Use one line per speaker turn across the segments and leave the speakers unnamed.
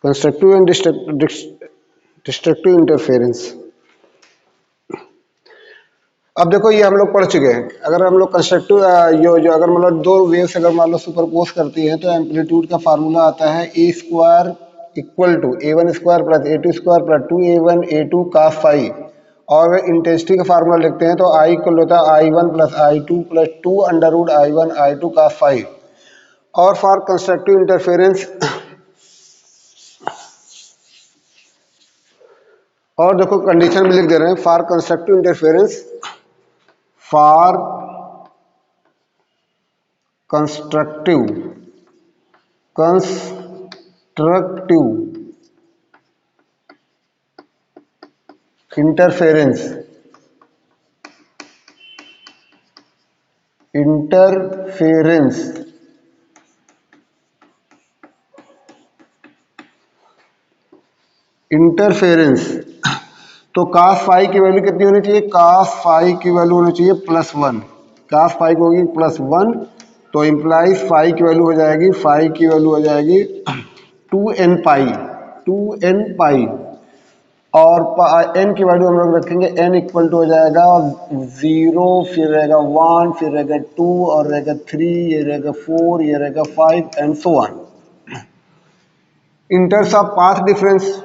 Constructive and destructive interference. अब देखो ये हम लोग पढ़ चुके हैं। अगर हम लोग कंस्ट्रक्टिव जो अगर मतलब दो वेव्स अगर मान लो सुपरपोज करती हैं तो एम्पलीट्यूड का फार्मूला आता है A square equal to A1 square plus A2 square plus 2A1 A2 cos phi. और इंटेंसिटी का फार्मूला लिखते हैं तो आई इक्वल होता है I1 plus I2 plus 2 under root I1 I2 cos phi. और फॉर कंस्ट्रक्टिव इंटरफेरेंस और देखो कंडीशन भी लिख दे रहे हैं for constructive interference, for constructive interference तो cos फाई की वैल्यू कितनी होनी चाहिए? cos फाई की वैल्यू होनी चाहिए +1। cos फाई की होगी +1 तो इम्प्लाइज फाई की वैल्यू हो जाएगी 2n पाई। और n की वैल्यू हम लोग रखेंगे n इक्वल टू हो जाएगा 0, फिर रहेगा 1, फिर रहेगा 2 और रहेगा 3, ये रहेगा 4, ये रहेगा 5 and so on. In terms of path difference,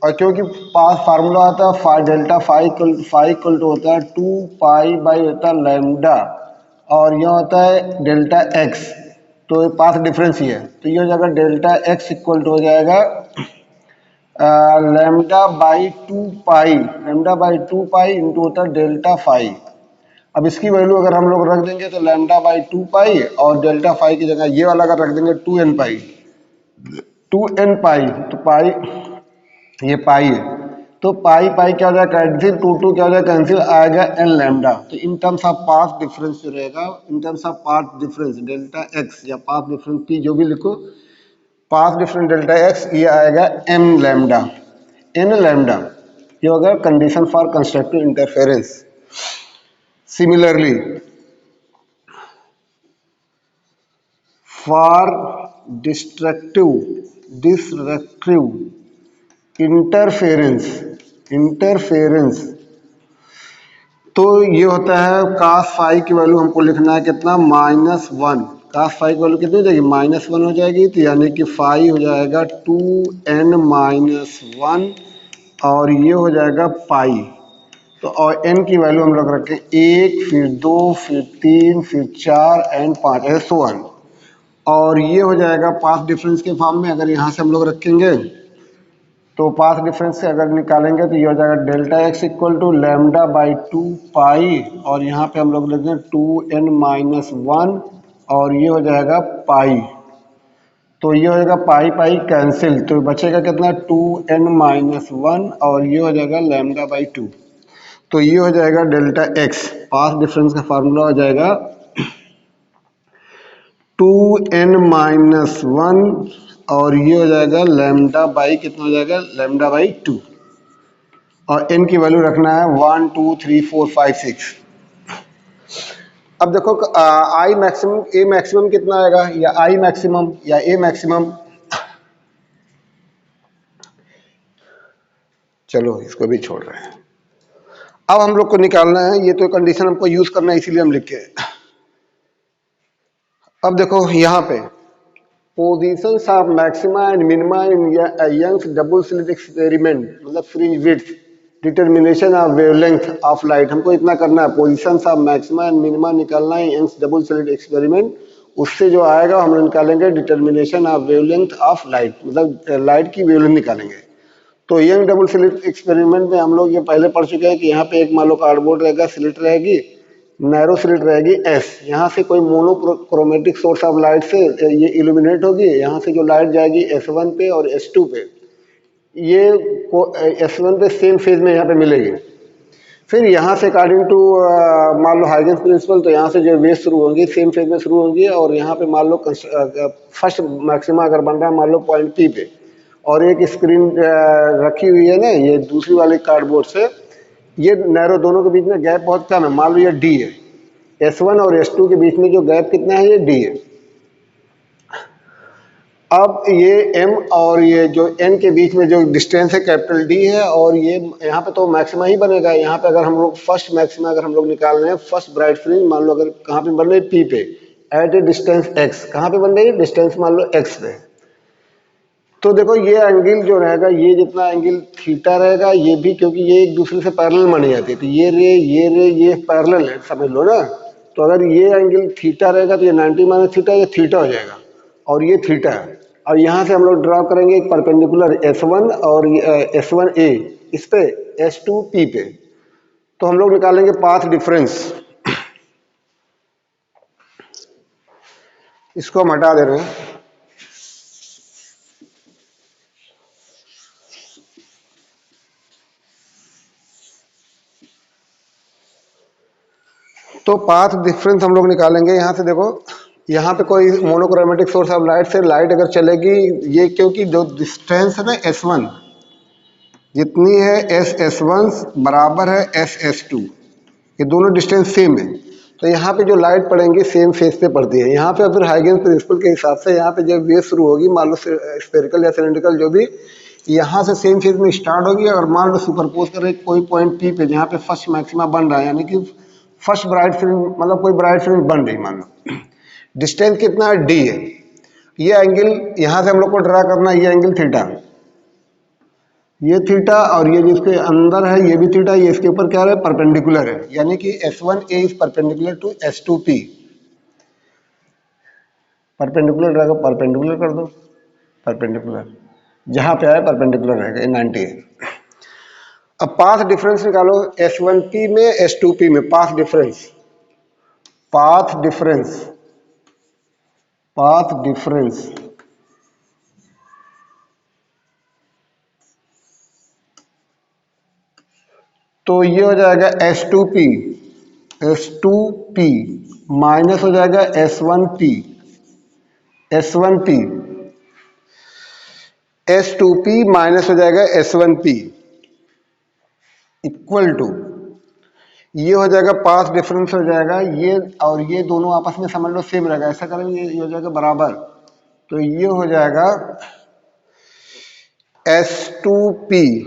और क्योंकि पाथ फार्मूला आता है डेल्टा फाई इक्वल टू होता है 2 पाई बाई होता है लैम्डा और यह होता है डेल्टा एक्स। तो पाथ डिफरेंस ही है तो ये हो जाएगा डेल्टा एक्स इक्वल टू हो जाएगा लैम्डा बाई 2 पाई इंटू होता है डेल्टा फाई। अब इसकी वैल्यू अगर हम लोग रख देंगे तो लैम्डा बाई 2 पाई और डेल्टा फाई की जगह ये वाला अगर रख देंगे 2n पाई तो पाई ये पाई है तो पाई क्या हो जाएगा कैंसिल, 2 क्या हो जाएगा कैंसिल, आएगा n लैम्डा। तो in terms of path difference जो रहेगा, in terms of path difference delta x या पाथ डिफरेंस p जो भी लिखो, पाथ डिफरेंस डेल्टा एक्स ये आएगा n लैम्डा। ये होगा condition for constructive interference. Similarly for destructive interference तो ये होता है cos फाई की वैल्यू हमको लिखना है कितना -1। cos फाई की वैल्यू कितनी हो जाएगी -1 हो जाएगी तो यानी कि फाई हो जाएगा 2n-1 और ये हो जाएगा पाई। तो और n की वैल्यू हम लोग रखें 1, फिर 2, फिर 3, फिर 4 एंड 5 ऐसे सो ऑन। और ये हो जाएगा पाथ डिफरेंस के फॉर्म में। अगर यहाँ से हम लोग रखेंगे तो पाथ डिफरेंस से अगर निकालेंगे तो ये हो जाएगा delta x equal to lambda by 2 pi और यहाँ पे हम लोग लिखेंगे 2n-1 और ये हो जाएगा पाई। तो ये हो जाएगा पाई कैंसिल तो बचेगा कितना 2n-1 और ये हो जाएगा लैम्डा बाई 2। तो ये हो जाएगा डेल्टा एक्स। पाथ डिफरेंस का फार्मूला हो जाएगा 2n-1 और ये हो जाएगा लैम्डा बाई कितना हो जाएगा लैम्डा बाई 2 और n की वैल्यू रखना है 1 2 3 4 5 6। अब देखो आई मैक्सिमम ए मैक्सिमम कितना आएगा या आई मैक्सिमम या ए मैक्सिमम, चलो इसको भी छोड़ रहे हैं। अब हम लोग को निकालना है, ये तो कंडीशन हमको यूज करना है इसीलिए हम लिखे। अब देखो यहाँ पे positions of maxima and minima in Young's double slit experiment मतलब fringe width determination of wavelength of light, हमको इतना करना है। Positions of maxima and minima निकालना है यंग्स डबल स्लिट एक्सपेरिमेंट, उससे जो आएगा हम निकालेंगे determination of wavelength of light मतलब लाइट की वेवलेंथ निकालेंगे। तो यंग डबल स्लिट एक्सपेरिमेंट में हम लोग ये पहले पढ़ चुके हैं कि यहाँ पे एक मान लो कार्डबोर्ड रहेगा, स्लिट रहेगी, नैरो स्लिट रहेगी एस, यहाँ से कोई मोनोक्रोमेटिक सोर्स ऑफ लाइट से ये इल्यूमिनेट होगी, यहाँ से जो लाइट जाएगी S1 पे और S2 पे, ये S1 पे सेम फेज में यहाँ पे मिलेगी। फिर यहाँ से अकॉर्डिंग टू मान लो हाइगेंस प्रिंसिपल तो यहाँ से जो वेव शुरू होंगी सेम फेज में शुरू होंगी और यहाँ पे मान लो फर्स्ट मैक्सिमा अगर बन रहा है मान लो पॉइंट P पे और एक स्क्रीन रखी हुई है ना ये दूसरी वाले कार्डबोर्ड से, ये नैरो दोनों के बीच में गैप बहुत कम है, मान लो ये D है, S1 और S2 के बीच में जो गैप कितना है ये D है। अब ये m और ये जो n के बीच में जो डिस्टेंस है कैपिटल D है, और ये यहाँ पे तो मैक्सिमा ही बनेगा। यहाँ पे अगर हम लोग फर्स्ट मैक्सिमा अगर हम लोग निकाल रहे हैं, फर्स्ट ब्राइट फ्रिंज मान लो अगर कहाँ पे बन रही है, P पे, एट ए डिस्टेंस x, कहाँ पे बन रही है, डिस्टेंस मान लो x पे। तो देखो ये एंगल जो रहेगा, ये जितना एंगल थीटा रहेगा, ये भी, क्योंकि ये एक दूसरे से पैरेलल मानी जाती है, तो ये पैरेलल है, समझ लो ना। तो अगर ये एंगल थीटा रहेगा तो ये 90 माइनस थीटा, ये थीटा हो जाएगा, और ये थीटा है। और यहाँ से हम लोग ड्रा करेंगे एक परपेंडिकुलर S1 और S1A इस पे, S2P पे। तो हम लोग निकालेंगे पाथ डिफरेंस, इसको हम हटा दे रहे हैं। तो पाथ डिफरेंस हम लोग निकालेंगे यहाँ से। देखो यहाँ पे कोई मोनोक्रोमेटिक सोर्स ऑफ लाइट से लाइट अगर चलेगी, ये क्योंकि जो डिस्टेंस है ना S1 जितनी है, S1 बराबर है S2, ये दोनों डिस्टेंस सेम है। तो यहाँ पे जो लाइट पड़ेंगी सेम फेस पे पड़ती है। यहाँ पे फिर हाइगेंस प्रिंसिपल के हिसाब से यहाँ पे जब वेव शुरू होगी, मान लो स्फेरिकल या सिलेंड्रिकल जो भी, यहाँ से सेम फेज में स्टार्ट होगी, और मान लो सुपरपोज करें कोई पॉइंट P पे जहाँ पे फर्स्ट मैक्सिमा बन रहा है, यानी कि फर्स्ट ब्राइट फ्रिंज, मतलब कोई ब्राइट फ्रिंज बन रही, मान लो डिस्टेंस कितना है, D है। ये एंगल यहाँ से हम लोग को ड्रा करना है, ये एंगल थीटा, ये थीटा, और ये जिसके अंदर है ये भी थीटा, ये इसके ऊपर क्या है, परपेंडिकुलर है, यानी कि S1A is perpendicular to S2P। Perpendicular रहेगा, परपेंडिकुलर कर दो, परपेंडिकुलर जहां पे आए परपेंडिकुलर रहेगा, ये 90 है। अब पाथ डिफरेंस निकालो, S1P में S2P में, path difference, path difference, path difference. तो ये हो जाएगा S2P, S2P माइनस हो जाएगा S1P, S1P, S2P माइनस हो जाएगा S1P इक्वल टू, ये हो जाएगा पाथ डिफरेंस हो जाएगा ये, और ये दोनों आपस में समझ लो सेम रहेगा, ऐसा करेंगे ये हो जाएगा बराबर। तो ये हो जाएगा S2P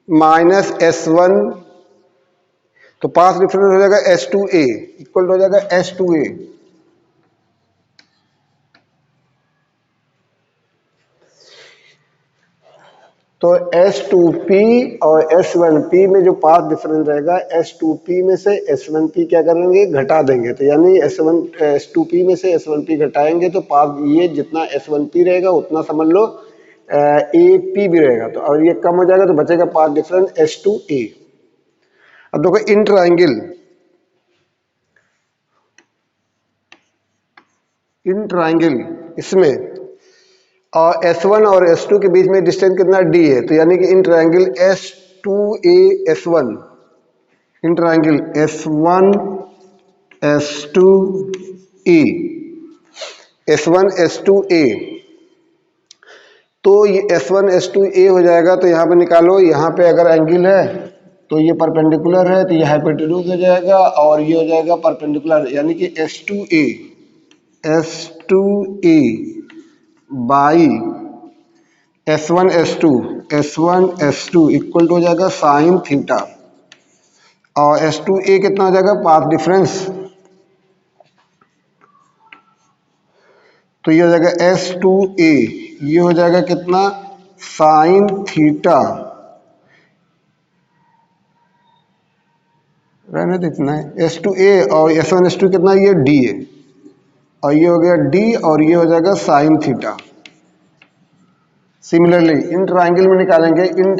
माइनस S1, तो पाथ डिफरेंस हो जाएगा S2A इक्वल हो जाएगा S2A। तो S2P और S1P में जो पाथ डिफरेंस रहेगा, S2P में से S1P क्या करेंगे, घटा देंगे। तो यानी S2P में से S1P घटाएंगे तो पाथ, ये जितना S1P रहेगा उतना समझ लो AP भी रहेगा, तो और ये कम हो जाएगा तो बचेगा पाथ डिफरेंस S2A। अब देखो इन ट्राइंगल इसमें और S1 और S2 के बीच में डिस्टेंस कितना D है, तो यानी कि in triangle S2A S1, in triangle S1 S2A, S1 S2A, तो ये S1 S2A हो जाएगा। तो यहाँ पे निकालो, यहाँ पे अगर एंगल है तो ये परपेंडिकुलर है, तो ये हाइपोटेन्यूज हो जाएगा, और ये हो जाएगा परपेंडिकुलर, यानी कि S2A by S1 S2 equal to हो जाएगा साइन थीटा, और S2A कितना हो जाएगा, पाथ डिफरेंस, तो ये हो जाएगा S2A, ये हो जाएगा कितना, साइन थीटा, रहने तो इतना है S2A, और S1 S2 कितना, ये D है, और ये हो गया D, और ये हो जाएगा sine theta. Similarly in triangle में निकालेंगे, इन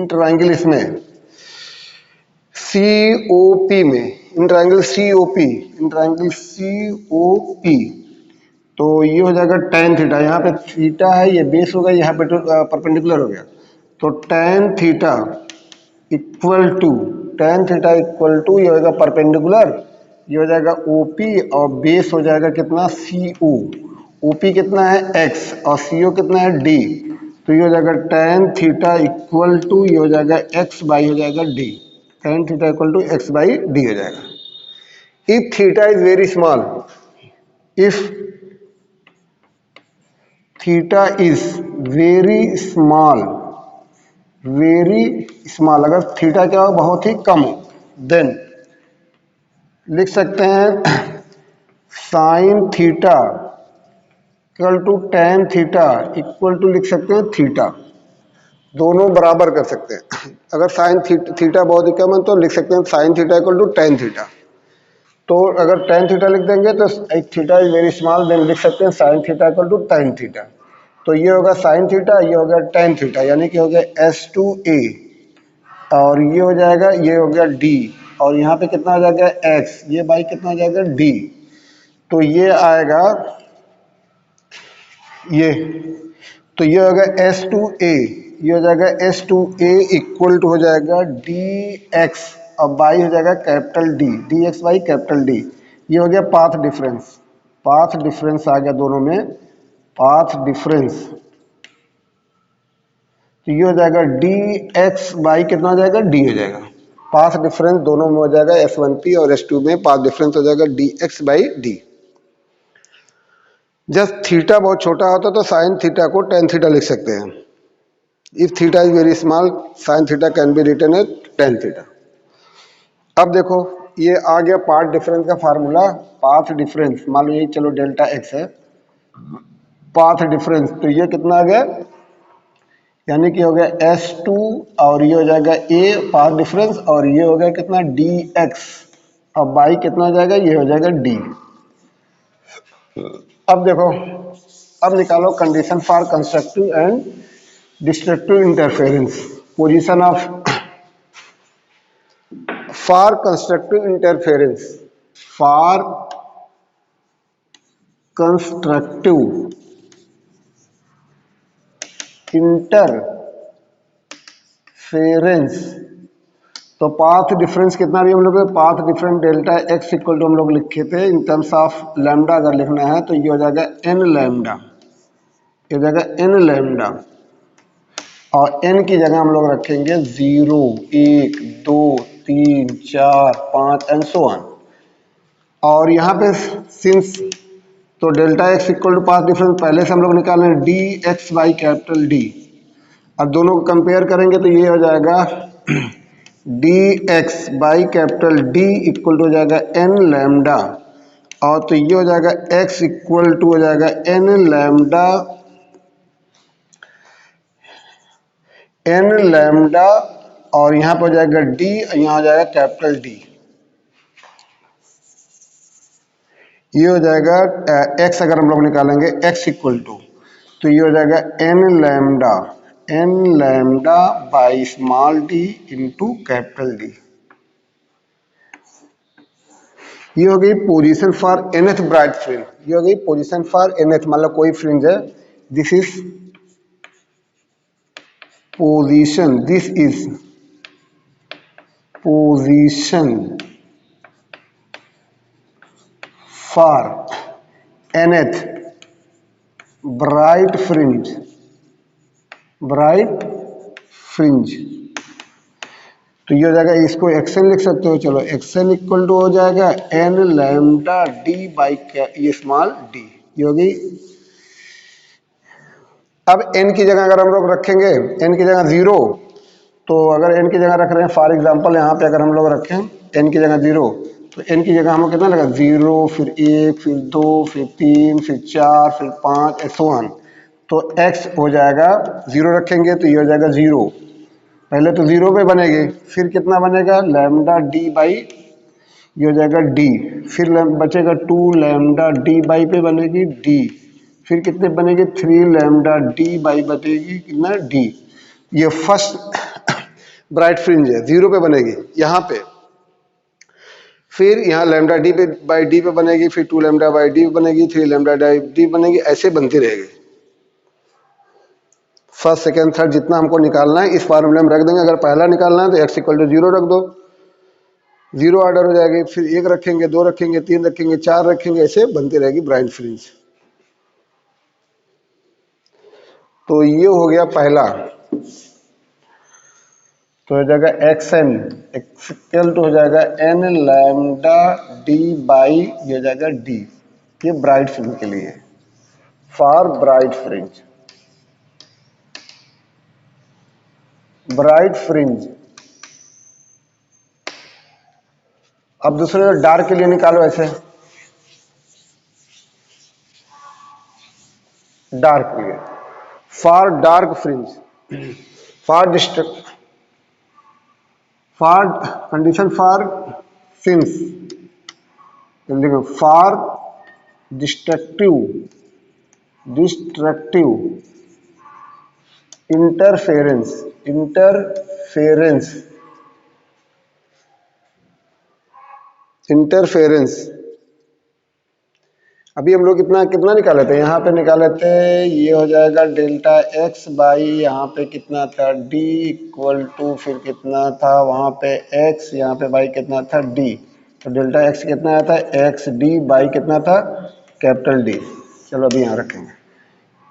ट्राइंगल इसमें COP में, इन ट्राइंगल COP, तो ये हो जाएगा tan थीटा, यहाँ पे थीटा है, ये बेस हो गया, यहाँ पे परपेंडिकुलर हो गया, तो tan थीटा इक्वल टू, ये हो जाएगा परपेंडिकुलर, ये हो जाएगा OP, और बेस हो जाएगा कितना, CO। OP कितना है x, और CO कितना है D, तो ये हो जाएगा tan थीटा इक्वल टू, ये हो जाएगा x बाई हो जाएगा D, tan theta equal to x by D हो जाएगा। If theta is very small, if theta is very small, very small, अगर थीटा क्या हो, बहुत ही कम हो, देन लिख सकते हैं sine theta equal to tan theta equal to लिख सकते हैं थीटा, दोनों बराबर कर सकते हैं। अगर साइन थीटा बहुत ही कम है तो लिख सकते हैं sine theta equal to tan theta. तो अगर टेन थीटा लिख देंगे तो एक theta is very small, then लिख सकते हैं sine theta equal to tan theta. तो ये होगा साइन थीटा, ये हो गया टेन थीटा, यानी कि हो गया एस टू ए, और ये हो जाएगा, ये हो गया डी, और यहाँ पे कितना हो जाएगा एक्स, ये बाई कितना हो जाएगा डी। तो ये आएगा ये, तो ये हो गया एस टू ए, ये हो जाएगा S two A equal to हो जाएगा डी एक्स, और बाई हो जाएगा capital D, d x by capital D. ये हो गया पाथ डिफरेंस, पाथ डिफरेंस आ गया दोनों में, पाथ डिफरेंस। तो ये हो जाएगा डी एक्स बाई कितना हो जाएगा डी हो जाएगा, पाथ डिफरेंस दोनों में हो जाएगा S1P और S2 में पाथ डिफरेंस हो जाएगा डी एक्स बाई डी। जब थीटा बहुत छोटा होता तो साइन थीटा को टेन थीटा लिख सकते हैं। If theta is very small sine theta can be written as tan theta. अब देखो ये आ गया पाथ डिफरेंस का फार्मूला, पाथ डिफरेंस मान लो ये चलो डेल्टा एक्स है, पाथ डिफरेंस, तो ये कितना आ गया, यानी कि हो गया S2 और ये हो जाएगा A पाथ डिफरेंस, और ये हो गया कितना dx, अब बाई कितना हो जाएगा, ये हो जाएगा d। अब देखो, अब निकालो condition for constructive and destructive interference, position of for constructive interference, for constructive interference. तो पाथ डिफरेंस कितना भी हम लोग, path difference delta x equal to हम लोग लिखे थे इन टर्म्स ऑफ लैम्डा, अगर लिखना है तो ये हो जाएगा एन लैम्डा, ये हो जाएगा एन लैम्डा, और एन की जगह हम लोग रखेंगे 0, 1, 2, 3, 4, 5 एंड सो ऑन। और यहाँ पे सिंस तो delta x equal to path difference पहले से हम लोग निकाले d x by capital D, अब दोनों को कंपेयर करेंगे तो ये हो जाएगा d x by capital D equal to हो जाएगा एन लैम्डा, और तो ये हो जाएगा एक्स इक्वल टू हो जाएगा एन लैम्डा, एन लैम्डा, और यहाँ पर हो जाएगा डी, यहाँ हो जाएगा कैपिटल डी, ये हो जाएगा एक्स अगर हम लोग निकालेंगे एक्स इक्वल टू, तो ये हो जाएगा n lambda, n lambda by small d into capital D. ये हो गई position for nth bright fringe, ये हो गई पोजीशन फॉर एनथ, मतलब कोई फ्रिंज है, this is position, this is position for nth bright fringe, bright fringe. तो ये हो जाएगा, इसको एक्सन लिख सकते हो, चलो एक्सन इक्वल टू हो जाएगा एन लैम्डा डी बाई ये स्मॉल डी, ये होगी। अब n की जगह अगर हम लोग रखेंगे, n की जगह 0, तो अगर n की जगह रख रहे हैं फॉर एग्जांपल यहाँ पे अगर हम लोग रखें n की जगह 0, तो n की जगह हमें कितना लगा 0, फिर 1, फिर 2, फिर 3, फिर 4, फिर 5 ऐसो ऑन। तो x हो जाएगा 0 रखेंगे तो ये हो जाएगा 0, पहले तो 0 पे बनेगी, फिर कितना बनेगा लैम्डा डी बाई, ये हो जाएगा d, फिर बचेगा 2 लैम्डा डी बाई पे बनेगी d, फिर कितने बनेगी 3 लैम्डा डी बाई बचेगी कितना d। ये फर्स्ट ब्राइट फ्रिंज है, 0 पे बनेगी यहाँ पे, फिर यहाँ लैम्डा डी पे बाई डी पे बनेगी, फिर 2 लैम्डा बाई डी बनेगी, 3 लैम्डा डी बनेगी, ऐसे बनती रहेगी। फर्स्ट सेकेंड थर्ड जितना हमको निकालना है इस फॉर्मूले में रख देंगे। अगर पहला निकालना है तो एक्स इक्वल टू 0 रख दो, 0 ऑर्डर हो जाएगी, फिर 1 रखेंगे, 2 रखेंगे, 3 रखेंगे, 4 रखेंगे, ऐसे बनती रहेगी ब्राइट फ्रिंज। तो ये हो गया पहला, तो हो जाएगा एक्स एन इक्वल टू हो जाएगा एन लैम्डा डी बाई ये हो जाएगा डी, ये ब्राइट फ्रिंज के लिए for bright fringe, bright fringe. अब दूसरे डार्क के लिए निकालो ऐसे, डार्क के लिए for dark fringe, for destruct, for condition for since, देखो for destructive, destructive interference, interference, interference. अभी हम लोग कितना कितना निकाले थे, यहाँ पे निकाले थे, ये हो जाएगा डेल्टा एक्स बाई यहाँ पे कितना था डी इक्वल टू, फिर कितना था वहाँ पे एक्स, यहाँ पे बाई कितना था डी, तो डेल्टा एक्स कितना आया था एक्स डी बाई कितना था कैपिटल डी। चलो अभी यहाँ रखेंगे,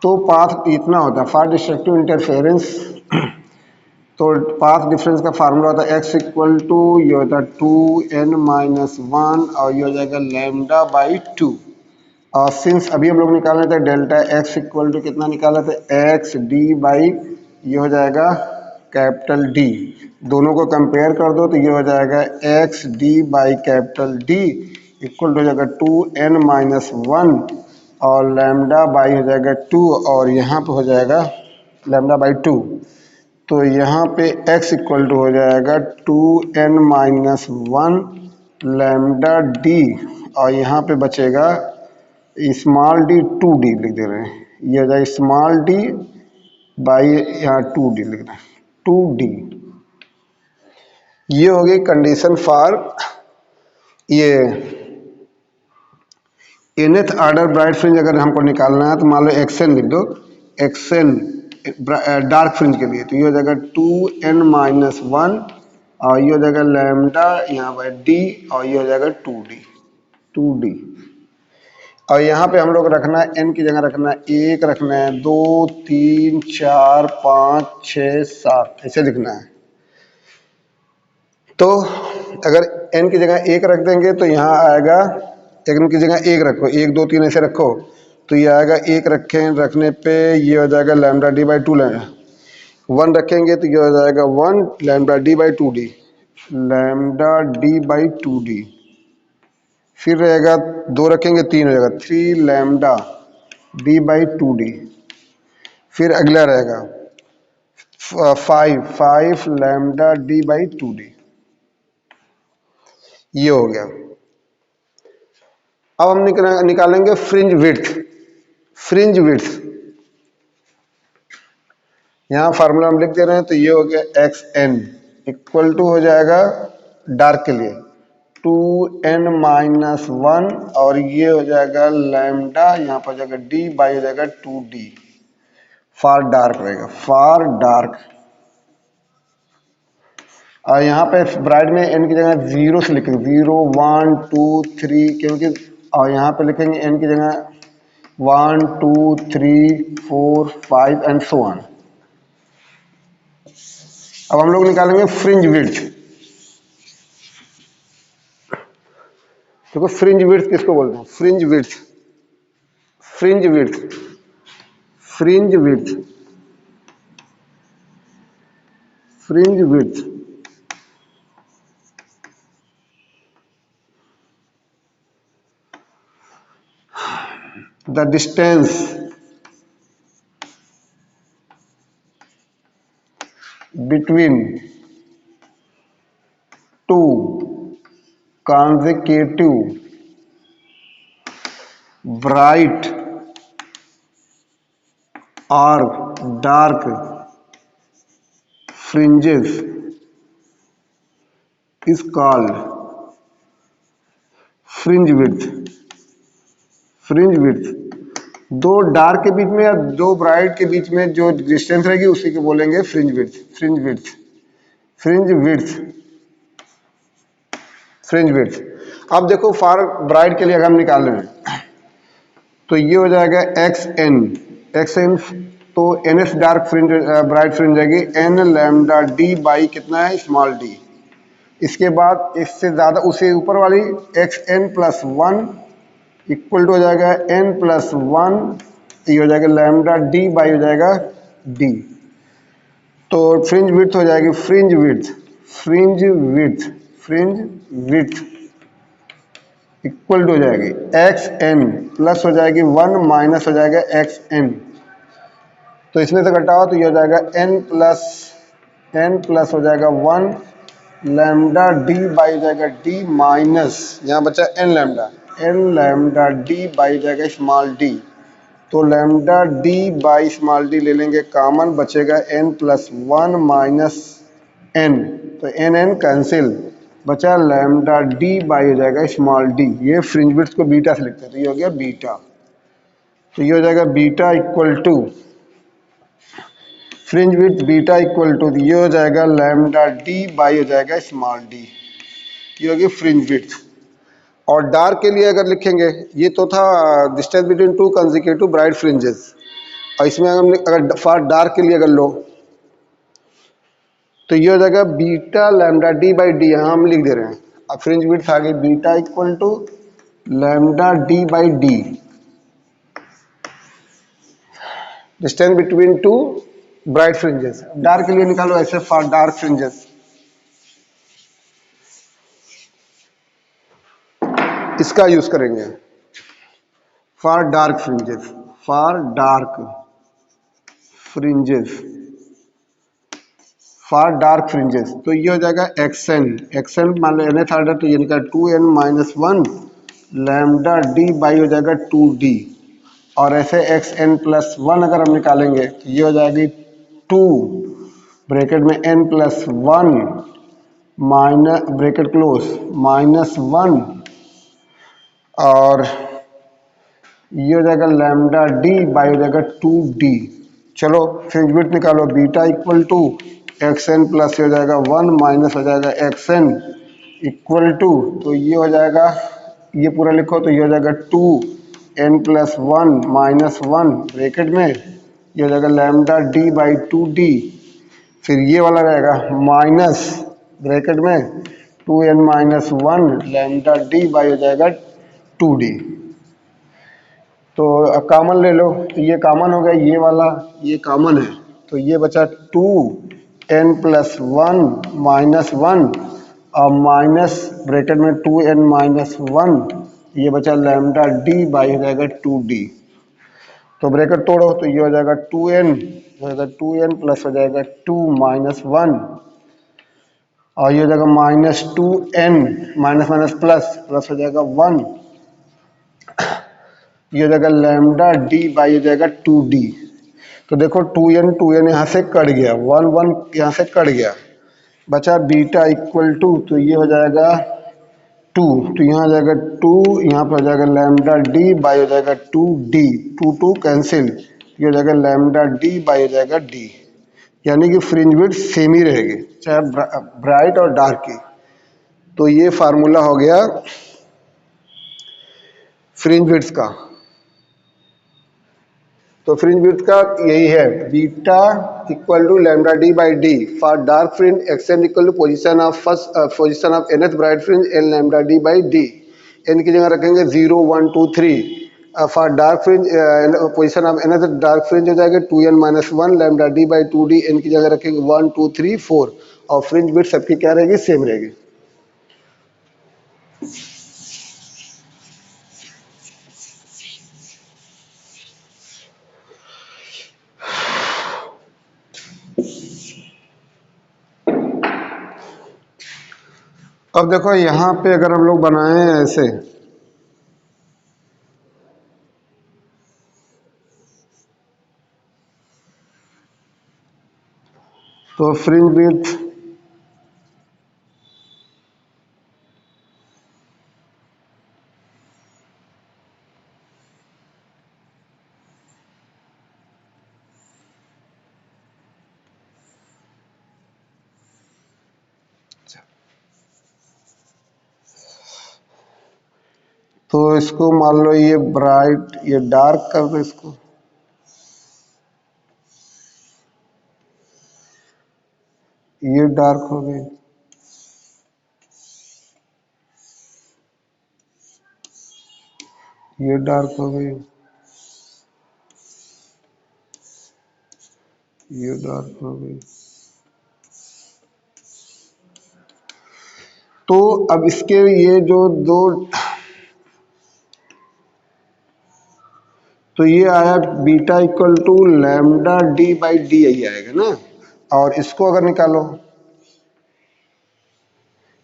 तो पाथ इतना होता है फॉर डिस्ट्रक्टिव इंटरफेरेंस। तो पाथ डिफरेंस का फार्मूला होता है एक्स इक्वल टू, ये होता है 2n-1 और ये हो जाएगा लैम्डा बाई 2। और सिंस अभी हम लोग निकाल रहे थे डेल्टा एक्स इक्वल टू कितना निकाला था एक्स डी बाई, ये हो जाएगा कैपिटल डी, दोनों को कंपेयर कर दो तो ये हो जाएगा x d by capital D equal to हो जाएगा 2n-1 और लैम्डा बाई हो जाएगा 2 और यहाँ पे हो जाएगा लैम्डा बाई 2, तो यहाँ पे x इक्वल टू हो जाएगा 2n-1 लैम्डा डी और यहाँ पे बचेगा स्मॉल डी 2d लिख दे रहे हैं, ये हो जाएगा स्मॉल डी बाई यहाँ 2d लिख रहे हैं 2d। ये हो गई कंडीशन फॉर ये nth ऑर्डर ब्राइट फ्रिंज। अगर हमको निकालना है तो मान लो xn लिख दो, xn डार्क फ्रिंज के लिए, तो ये हो जाएगा 2n-1 और ये हो जाएगा लैम्डा यहाँ पर डी और ये हो जाएगा 2d, 2d। और यहाँ पे हम लोग रखना है n की जगह रखना है 1, रखना है 2, 3, 4, 5, 6, 7 ऐसे लिखना है। तो अगर n की जगह 1 रख देंगे तो यहाँ आएगा, n की जगह 1 रखो, 1, 2, 3 ऐसे रखो तो ये आएगा 1 रखने पे ये हो जाएगा लैम्डा डी बाई 2, 1 रखेंगे तो ये हो जाएगा 1 lambda D by 2d, lambda D by 2d। फिर रहेगा 2 रखेंगे 3 हो जाएगा 3 लैम्डा डी बाई 2d। फिर अगला रहेगा 5 लैम्डा डी बाई 2d। ये हो गया। अब हम निकालेंगे फ्रिंज विड्थ, फ्रिंज विड्थ यहाँ फार्मूला हम लिख दे रहे हैं, तो ये हो गया एक्स एन इक्वल टू हो जाएगा डार्क के लिए 2n-1 और ये हो जाएगा लैम्डा यहाँ पर हो जाएगा डी बाई हो जाएगा 2d, फॉर डार्क रहेगा, फॉर डार्क। और यहाँ पे ब्राइट में n की जगह 0 से लिखेंगे, 0, 1, 2, 3 क्योंकि, और यहाँ पे लिखेंगे n की जगह 1, 2, 3, 4, 5 एंड सो ऑन। अब हम लोग निकालेंगे फ्रिंज विड्थ। देखो फ्रिंज विड्थ किसको बोलते हैं, fringe width, fringe width, fringe width, fringe width the distance between two consecutive bright or dark fringes is called fringe width, fringe width. दो डार्क के बीच में या दो ब्राइट के बीच में जो डिस्टेंस रहेगी उसी को बोलेंगे fringe width, fringe width, fringe width, fringe width. अब देखो फॉर ब्राइट के लिए अगर हम निकाल रहे हैं तो ये हो जाएगा एक्स एन, एक्स एन तो n s dark fringe bright fringe जाएगी एन लैम्डा डी बाई कितना है स्मॉल डी। इसके बाद इससे ज़्यादा उससे ऊपर वाली x n plus 1 equal to हो जाएगा n+1 ये हो जाएगा लैम्डा डी बाई हो जाएगा डी। तो फ्रिंज विड्थ हो जाएगी fringe width, fringe width, fringe width equal to हो जाएगी एक्स एन प्लस हो जाएगी 1 माइनस हो जाएगा एक्स एन। तो इसमें से घटाओ तो ये हो जाएगा एन प्लस हो जाएगा 1 लैम्डा डी बाई हो जाएगा डी माइनस यहाँ बचा एन लैम्डा डी बाई हो जाएगा स्मॉल डी। तो lambda D by small D ले लेंगे कॉमन, बचेगा एन प्लस 1 माइनस एन। तो एन कैंसिल, बचा लैम्डा डी बाई हो जाएगा स्मॉल डी। ये फ्रिंज विड्थ को बीटा से लिखते हैं, तो ये हो गया बीटा। तो ये हो जाएगा beta equal to fringe width beta equal to ये हो जाएगा लैम्डा डी बाई हो जाएगा स्मॉल डी। ये होगी फ्रिंज विड्थ। और डार्क के लिए अगर लिखेंगे, ये तो था distance between to consecutive bright fringes, और इसमें हम अगर फॉर डार्क के लिए अगर लो तो ये हो जाएगा beta lambda D by D, यहाँ हम लिख दे रहे हैं। अब फ्रिंज विड्थ आ गई beta equal to lambda D by d, distance between two bright fringes. Dark के लिए निकालो ऐसे, फॉर डार्क फ्रिंजेस इसका यूज करेंगे, for dark fringes, for dark fringes, for dark fringes. तो ये हो जाएगा एक्सएन, एक्सएन मान लो एन एथ ऑर्डर, तो ये निकला 2n minus 1 lambda D by हो जाएगा 2d। और ऐसे एक्स एन प्लस 1 अगर हम निकालेंगे तो ये हो जाएगी 2 ब्रैकेट में n plus 1 minus bracket close minus 1, और ये हो जाएगा लैम्डा डी बाई हो जाएगा 2d। चलो फ्रिंज विड्थ निकालो, beta equal to x n plus हो जाएगा 1 माइनस हो जाएगा एक्स एन इक्वल टू, तो ये हो जाएगा, ये पूरा लिखो तो ये हो जाएगा 2n प्लस 1 माइनस 1 ब्रैकेट में, ये हो जाएगा लैम्डा डी बाई 2d। फिर ये वाला रहेगा माइनस ब्रैकेट में 2n minus 1 lambda D by हो जाएगा 2d। तो कॉमन ले लो, तो ये कॉमन हो गया, ये वाला ये कॉमन है, तो ये बचा 2n प्लस 1 माइनस 1 और माइनस ब्रैकेट में 2n माइनस 1, ये बचा लैम्डा डी बाई हो जाएगा 2d। तो ब्रैकेट तोड़ो तो ये हो जाएगा 2n हो जाएगा 2n प्लस हो जाएगा 2 माइनस 1, और ये हो जाएगा minus 2n minus minus plus plus हो जाएगा 1, ये हो जाएगा लैम्डा डी बाई हो जाएगा 2d। तो देखो 2n यहाँ से कट गया, 1 यहाँ से कट गया, बचा बीटा इक्वल टू, तो ये हो जाएगा 2, तो यहाँ आ जाएगा 2, यहाँ पर हो जाएगा लैम्डा डी बाई हो जाएगा 2d, 2 कैंसिल, ये हो जाएगा लैम्डा डी बाई हो जाएगा डी। यानी कि फ्रिंज विड्थ सेम ही रहेगी चाहे ब्राइट और डार्क की। तो ये फार्मूला हो गया फ्रिंज विड्थ का। तो फ्रिंज विड्थ का यही है, beta equal to lambda D by d for dark fringe, x n equal to position of first position of nth bright fringe n lambda D by d. N की जगह रखेंगे 0 1 2 3, for dark fringe position of nth dark fringe हो जाएगा 2n minus 1 lambda D by 2d। N की जगह रखेंगे 1 2 3 4, और fringe width सबकी क्या रहेगी, सेम रहेगी। अब देखो यहाँ पे अगर हम लोग बनाए ऐसे, तो फ्रिंज विड्थ तो इसको मान लो ये ब्राइट ये डार्क कर दो, इसको ये डार्क हो गई, ये डार्क हो गई, ये डार्क हो गई। तो अब इसके ये जो दो, तो ये आया beta equal to lambda D by d, यही आएगा ना। और इसको अगर निकालो,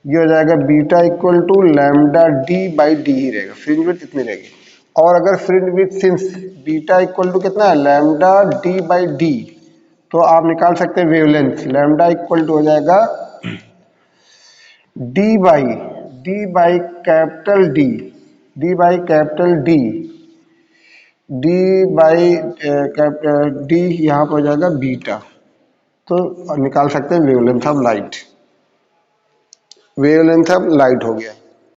ये हो जाएगा beta equal to lambda D by d ही रहेगा, फ्रिंज विड्थ इतनी रहेगी। और अगर fringe width since beta equal to कितना है, लैम्डा डी बाई डी, तो आप निकाल सकते हैं वेवलेंथ। लैम्डा इक्वल टू हो जाएगा D by capital D, D by capital D, D by D, यहाँ पर हो जाएगा बीटा। तो निकाल सकते हैं wavelength of light, wavelength of light हो गया।